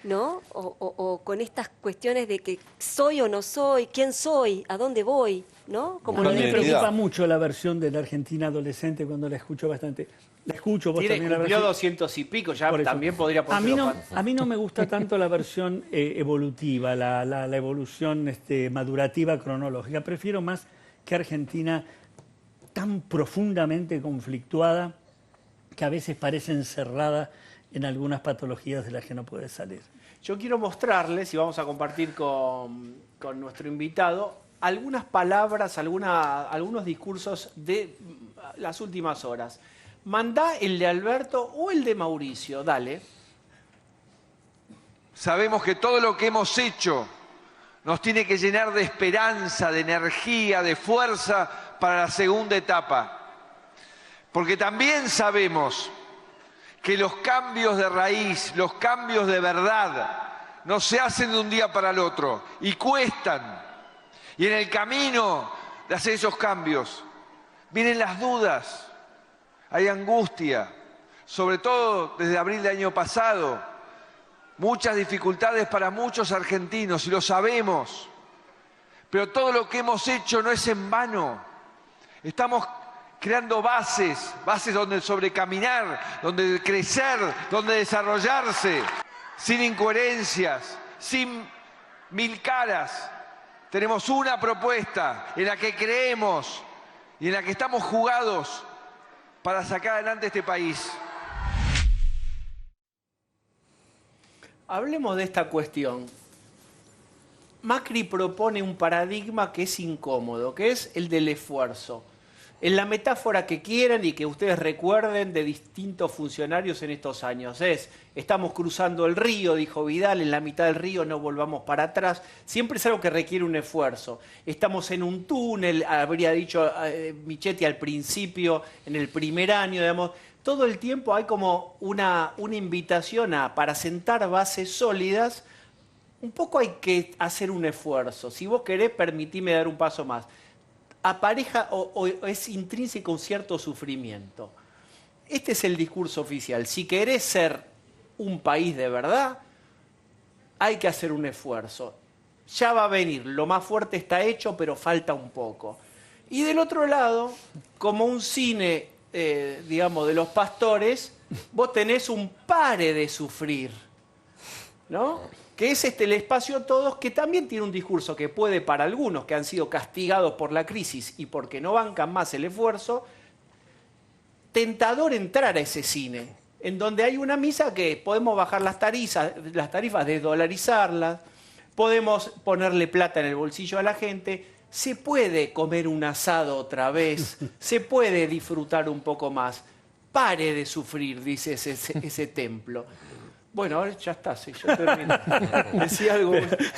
¿no? O con estas cuestiones de que soy o no soy, quién soy, a dónde voy, ¿no? Como a mí me preocupa mucho la versión de la Argentina adolescente cuando la escucho bastante. La escucho, vos Tiene, también la cumplió ves. 200 y pico, ya Por eso. también podría a mí, poner. a mí no me gusta tanto la versión evolutiva, la evolución madurativa cronológica. Prefiero más que Argentina tan profundamente conflictuada que a veces parece encerrada en algunas patologías de las que no puede salir. Yo quiero mostrarles, y vamos a compartir con nuestro invitado, algunas palabras, algunos discursos de las últimas horas. Mandá el de Alberto o el de Mauricio, dale. Sabemos que todo lo que hemos hecho nos tiene que llenar de esperanza, de energía, de fuerza para la segunda etapa. Porque también sabemos que los cambios de raíz, los cambios de verdad, no se hacen de un día para el otro y cuestan. Y en el camino de hacer esos cambios vienen las dudas, hay angustia, sobre todo desde abril del año pasado, muchas dificultades para muchos argentinos y lo sabemos, pero todo lo que hemos hecho no es en vano. Estamos creando bases donde sobrecaminar, donde crecer, donde desarrollarse, sin incoherencias, sin mil caras. Tenemos una propuesta en la que creemos y en la que estamos jugados para sacar adelante este país. Hablemos de esta cuestión. Macri propone un paradigma que es incómodo, que es el del esfuerzo. En la metáfora que quieran y que ustedes recuerden de distintos funcionarios en estos años estamos cruzando el río, dijo Vidal, en la mitad del río no volvamos para atrás. Siempre es algo que requiere un esfuerzo. Estamos en un túnel, habría dicho Michetti al principio, en el primer año, digamos. Todo el tiempo hay como una invitación para sentar bases sólidas. Un poco hay que hacer un esfuerzo. Si vos querés, permitime dar un paso más. Apareja o es intrínseco un cierto sufrimiento. Este es el discurso oficial. Si querés ser un país de verdad, hay que hacer un esfuerzo. Ya va a venir, lo más fuerte está hecho, pero falta un poco. Y del otro lado, como un cine, digamos, de los pastores, vos tenés un pare de sufrir, ¿no? Que es el espacio todos, que también tiene un discurso que puede para algunos que han sido castigados por la crisis y porque no bancan más el esfuerzo, tentador entrar a ese cine, en donde hay una misa que podemos bajar las tarifas, desdolarizarlas, podemos ponerle plata en el bolsillo a la gente, se puede comer un asado otra vez, se puede disfrutar un poco más. Pare de sufrir, dice ese templo. Bueno, ahora ya está, sí, yo termino. Decía algo.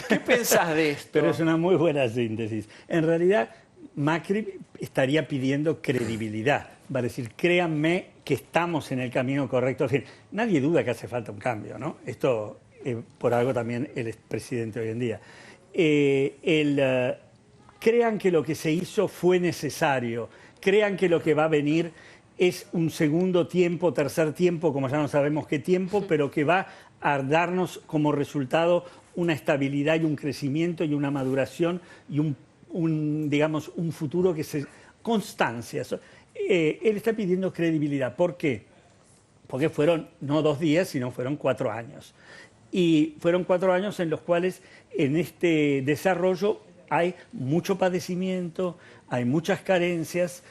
¿Qué pensás de esto? Pero es una muy buena síntesis. En realidad, Macri estaría pidiendo credibilidad. Va a decir, créanme que estamos en el camino correcto. En fin, nadie duda que hace falta un cambio, ¿no? Esto, por algo también él es presidente hoy en día. Crean que lo que se hizo fue necesario. Crean que lo que va a venir es un segundo tiempo, tercer tiempo, como ya no sabemos qué tiempo, pero que va a darnos como resultado una estabilidad y un crecimiento y una maduración y digamos, un futuro que se... Constancias. Él está pidiendo credibilidad. ¿Por qué? Porque fueron no 2 días, sino fueron 4 años. Y fueron 4 años en los cuales en este desarrollo hay mucho padecimiento, hay muchas carencias,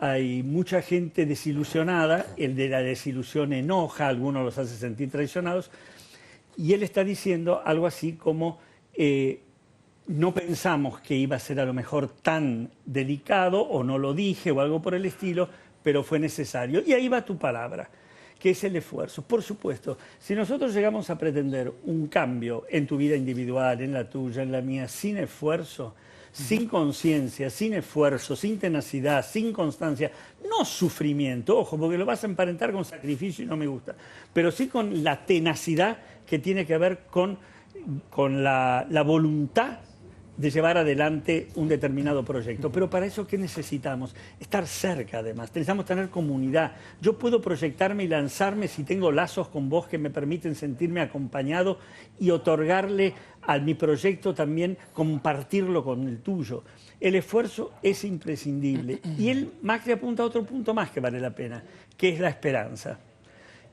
hay mucha gente desilusionada, el de la desilusión enoja, algunos los hace sentir traicionados, y él está diciendo algo así como, no pensamos que iba a ser a lo mejor tan delicado, o no lo dije, o algo por el estilo, pero fue necesario. Y ahí va tu palabra, que es el esfuerzo. Por supuesto, si nosotros llegamos a pretender un cambio en tu vida individual, en la tuya, en la mía, sin esfuerzo, sin conciencia, sin esfuerzo, sin tenacidad, sin constancia, no sufrimiento, ojo, porque lo vas a emparentar con sacrificio y no me gusta, pero sí con la tenacidad que tiene que ver con la voluntad de llevar adelante un determinado proyecto. Pero para eso, ¿qué necesitamos? Estar cerca, además. Necesitamos tener comunidad. Yo puedo proyectarme y lanzarme si tengo lazos con vos que me permiten sentirme acompañado y otorgarle a mi proyecto también compartirlo con el tuyo. El esfuerzo es imprescindible. Y Macri apunta a otro punto más que vale la pena, que es la esperanza,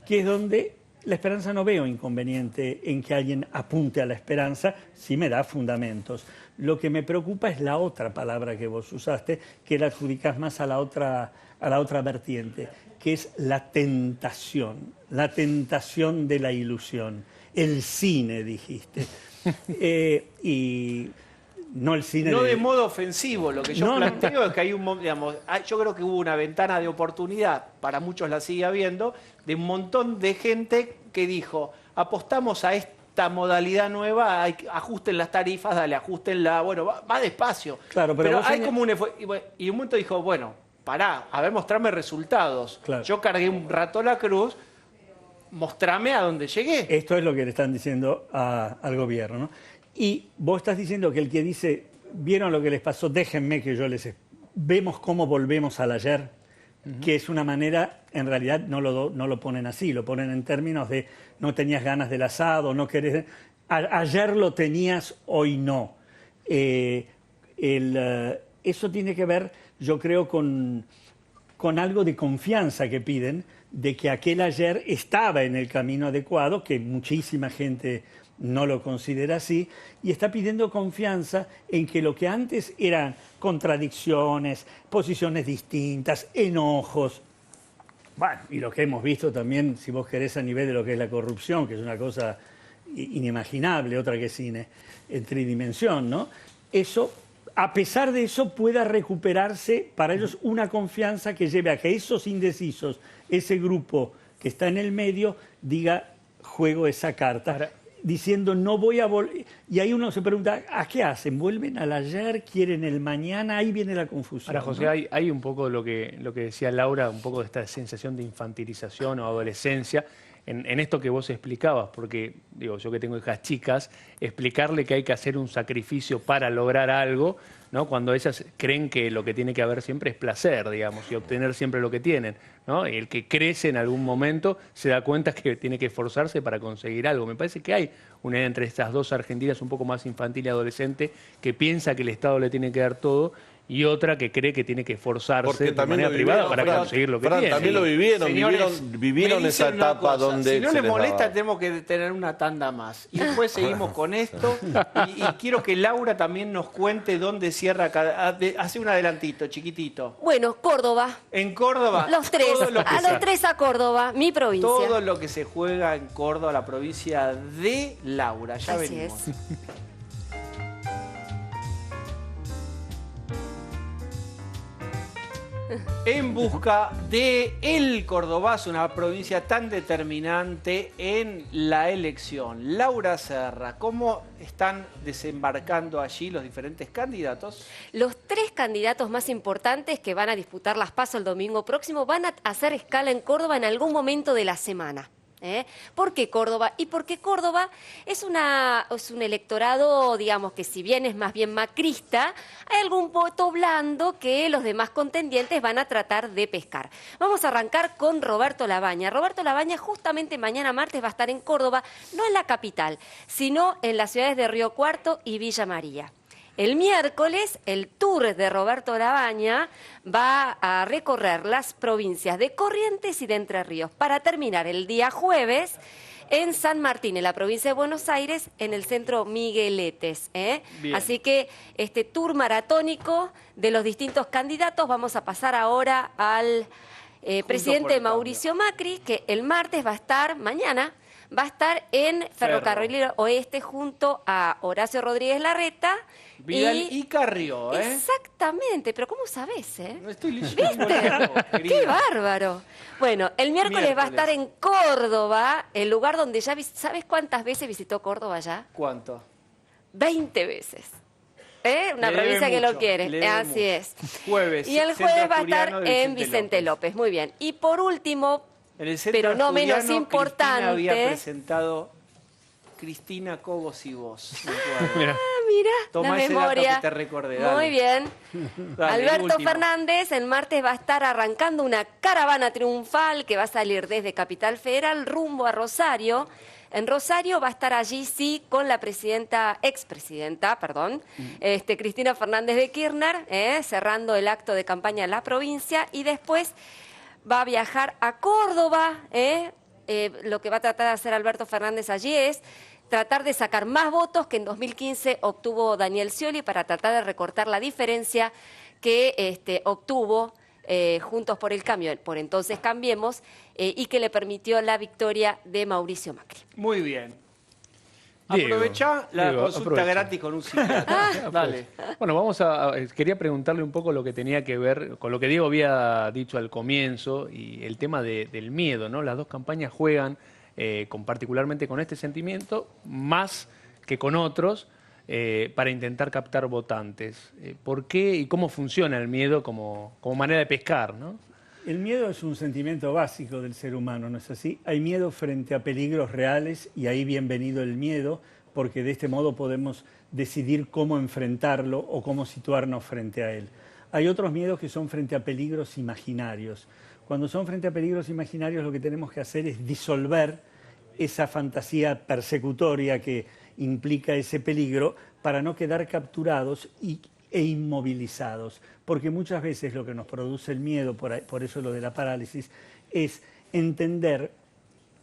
que es donde la esperanza no veo inconveniente en que alguien apunte a la esperanza, si me da fundamentos. Lo que me preocupa es la otra palabra que vos usaste, que la adjudicás más a la otra vertiente, que es la tentación de la ilusión. El cine, dijiste. Y no el cine. No de modo ofensivo, lo que yo planteo es que hay yo creo que hubo una ventana de oportunidad, para muchos la sigue habiendo, de un montón de gente que dijo, apostamos a esta modalidad nueva, ajusten las tarifas, dale, ajustenla, bueno, va despacio. Claro, pero hay como y un momento dijo, bueno, pará, a ver, mostrame resultados. Claro. Yo cargué un rato la cruz, mostrame a dónde llegué. Esto es lo que le están diciendo al gobierno, ¿no? Y vos estás diciendo que el que dice, ¿vieron lo que les pasó? Déjenme que yo les... Vemos cómo volvemos al ayer, que es una manera, en realidad no lo ponen así, lo ponen en términos de no tenías ganas del asado, no querés... Ayer lo tenías, hoy no. Eso tiene que ver, yo creo, con algo de confianza que piden, de que aquel ayer estaba en el camino adecuado, que muchísima gente no lo considera así, y está pidiendo confianza en que lo que antes eran contradicciones, posiciones distintas, enojos, bueno, y lo que hemos visto también, si vos querés, a nivel de lo que es la corrupción, que es una cosa inimaginable, otra que cine, en tridimensión, ¿no? Eso, a pesar de eso, pueda recuperarse para ellos una confianza que lleve a que esos indecisos, ese grupo que está en el medio, diga, juego esa carta, diciendo no voy a volver. Y ahí uno se pregunta, ¿a qué hacen? ¿Vuelven al ayer? ¿Quieren el mañana? Ahí viene la confusión. Ahora, José, ¿no? hay un poco lo que decía Laura, un poco de esta sensación de infantilización o adolescencia en esto que vos explicabas, porque digo, yo que tengo hijas chicas, explicarle que hay que hacer un sacrificio para lograr algo, ¿no? Cuando ellas creen que lo que tiene que haber siempre es placer, digamos, y obtener siempre lo que tienen, ¿no? Y el que crece en algún momento se da cuenta que tiene que esforzarse para conseguir algo. Me parece que hay una entre estas dos Argentinas un poco más infantil y adolescente que piensa que el Estado le tiene que dar todo y otra que cree que tiene que esforzarse de manera privada para conseguir lo que tiene. También lo vivieron, Señores, vivieron esa etapa donde... Si no les molesta, tenemos que tener una tanda más. Y después seguimos con esto. Y quiero que Laura también nos cuente dónde cierra hace un adelantito, chiquitito. Bueno, Córdoba. En Córdoba. Los tres, los tres a Córdoba, mi provincia. Todo lo que se juega en Córdoba, la provincia de Laura. Ya Así venimos. es. En busca de El Cordobazo, una provincia tan determinante en la elección. Laura Serra, ¿cómo están desembarcando allí los diferentes candidatos? Los tres candidatos más importantes que van a disputar las PASO el domingo próximo van a hacer escala en Córdoba en algún momento de la semana. ¿Por qué Córdoba? Y porque Córdoba es un electorado, digamos, que si bien es más bien macrista, hay algún voto blando que los demás contendientes van a tratar de pescar. Vamos a arrancar con Roberto Labaña. Roberto Labaña justamente mañana martes va a estar en Córdoba, no en la capital, sino en las ciudades de Río Cuarto y Villa María. El miércoles, el tour de Roberto Labaña va a recorrer las provincias de Corrientes y de Entre Ríos, para terminar el día jueves en San Martín, en la provincia de Buenos Aires, en el centro Migueletes. Así que este tour maratónico de los distintos candidatos, vamos a pasar ahora al presidente Mauricio Macri, que el martes mañana va a estar en Ferrocarril Oeste junto a Horacio Rodríguez Larreta. Vidal y Carrió, Exactamente, pero ¿cómo sabés, No estoy leyendo. ¿Viste? ¡Qué bárbaro! Bueno, el miércoles va a estar en Córdoba, el lugar donde ya... ¿Sabes cuántas veces visitó Córdoba ya? ¿Cuánto? 20 veces. Una provincia que lo quiere. Así es. Jueves. Y el jueves va a estar en Vicente López. Muy bien. Y por último, pero no menos importante... Cristina había presentado Cristina Cobos y vos. Mira, Toma la ese memoria. dato que te recordé, dale. Muy bien. Dale, Alberto Fernández el martes va a estar arrancando una caravana triunfal que va a salir desde Capital Federal rumbo a Rosario. en Rosario. Va a estar allí, sí, con la expresidenta, Cristina Fernández de Kirchner, cerrando el acto de campaña en la provincia, y después va a viajar a Córdoba. Lo que va a tratar de hacer Alberto Fernández allí es tratar de sacar más votos que en 2015 obtuvo Daniel Scioli, para tratar de recortar la diferencia que obtuvo Juntos por el Cambio, por entonces Cambiemos, y que le permitió la victoria de Mauricio Macri. Muy bien. Diego, Aprovechá la consulta aprovecha. gratis con un psiquiatra. Dale. Bueno, quería preguntarle un poco lo que tenía que ver con lo que Diego había dicho al comienzo y el tema del miedo, ¿no? Las dos campañas juegan particularmente con este sentimiento, más que con otros, para intentar captar votantes. ¿Por qué y cómo funciona el miedo como manera de pescar, ¿no? El miedo es un sentimiento básico del ser humano, ¿no es así? Hay miedo frente a peligros reales y ahí bienvenido el miedo, porque de este modo podemos decidir cómo enfrentarlo o cómo situarnos frente a él. Hay otros miedos que son frente a peligros imaginarios. Cuando son frente a peligros imaginarios, lo que tenemos que hacer es disolver esa fantasía persecutoria que implica ese peligro para no quedar capturados e inmovilizados, porque muchas veces lo que nos produce el miedo, por eso lo de la parálisis, es entender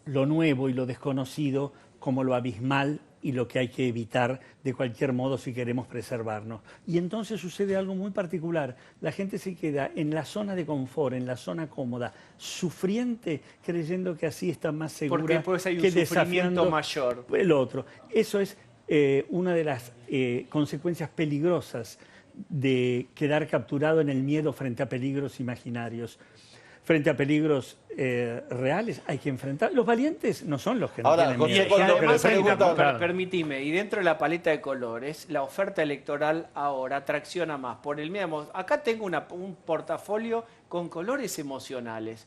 lo nuevo y lo desconocido como lo abismal y lo que hay que evitar de cualquier modo si queremos preservarnos. Y entonces sucede algo muy particular. La gente se queda en la zona de confort, en la zona cómoda, sufriente, creyendo que así está más segura. Porque después hay un sufrimiento mayor. El otro. Eso es una de las consecuencias peligrosas de quedar capturado en el miedo frente a peligros imaginarios. Frente a peligros reales hay que enfrentar. Los valientes no son los que no tienen miedo. Y además, permitime, y dentro de la paleta de colores, la oferta electoral ahora tracciona más por el miedo. Acá tengo un portafolio con colores emocionales.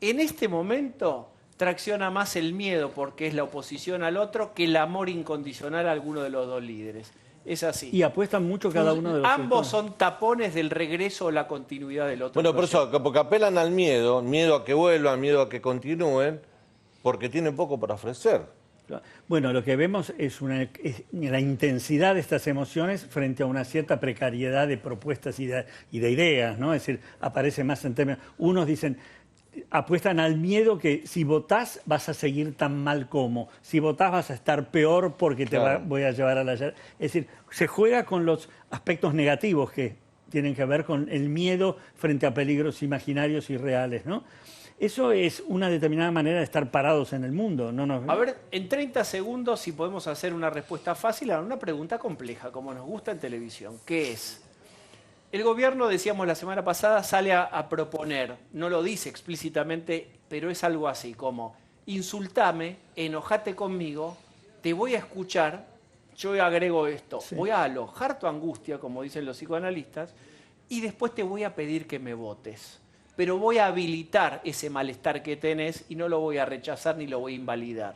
En este momento tracciona más el miedo porque es la oposición al otro que el amor incondicional a alguno de los dos líderes. Es así. Y apuestan mucho cada uno de los Ambos son tapones del regreso o la continuidad del otro. Bueno, por eso, porque apelan al miedo a que vuelvan, miedo a que continúen, porque tienen poco para ofrecer. Bueno, lo que vemos es la intensidad de estas emociones frente a una cierta precariedad de propuestas y de ideas, ¿no? Es decir, aparece más en términos... Unos dicen... apuestan al miedo que si votás vas a seguir tan mal como, si votás vas a estar peor porque voy a llevar a la... Es decir, se juega con los aspectos negativos que tienen que ver con el miedo frente a peligros imaginarios y reales, ¿no? Eso es una determinada manera de estar parados en el mundo. A ver, en 30 segundos, si podemos hacer una respuesta fácil a una pregunta compleja, como nos gusta en televisión, ¿qué es? El gobierno, decíamos la semana pasada, sale a proponer, no lo dice explícitamente, pero es algo así como, insultame, enojate conmigo, te voy a escuchar, yo agrego esto, voy a alojar tu angustia, como dicen los psicoanalistas, y después te voy a pedir que me votes. Pero voy a habilitar ese malestar que tenés y no lo voy a rechazar ni lo voy a invalidar.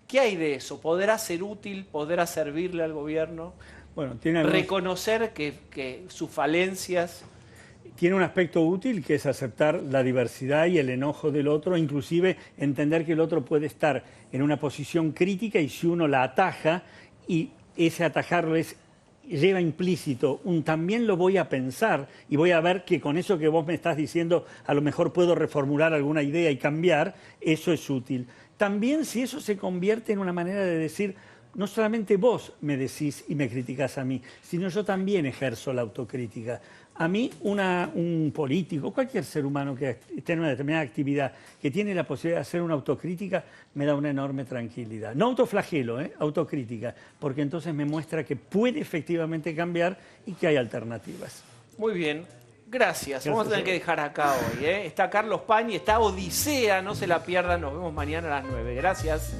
¿Qué hay de eso? ¿Podrá ser útil? ¿Podrá servirle al gobierno? Bueno, reconocer que sus falencias... Tiene un aspecto útil que es aceptar la diversidad y el enojo del otro, inclusive entender que el otro puede estar en una posición crítica y si uno la ataja y ese atajarlo lleva implícito también lo voy a pensar y voy a ver que con eso que vos me estás diciendo a lo mejor puedo reformular alguna idea y cambiar, eso es útil. También si eso se convierte en una manera de decir... No solamente vos me decís y me criticás a mí, sino yo también ejerzo la autocrítica. A mí, un político, cualquier ser humano que esté en una determinada actividad, que tiene la posibilidad de hacer una autocrítica, me da una enorme tranquilidad. No autoflagelo, autocrítica, porque entonces me muestra que puede efectivamente cambiar y que hay alternativas. Muy bien. Gracias. Vamos a tener que dejar acá hoy. Está Carlos Pañi, está Odisea, no se la pierdan. Nos vemos mañana a las 9. Gracias.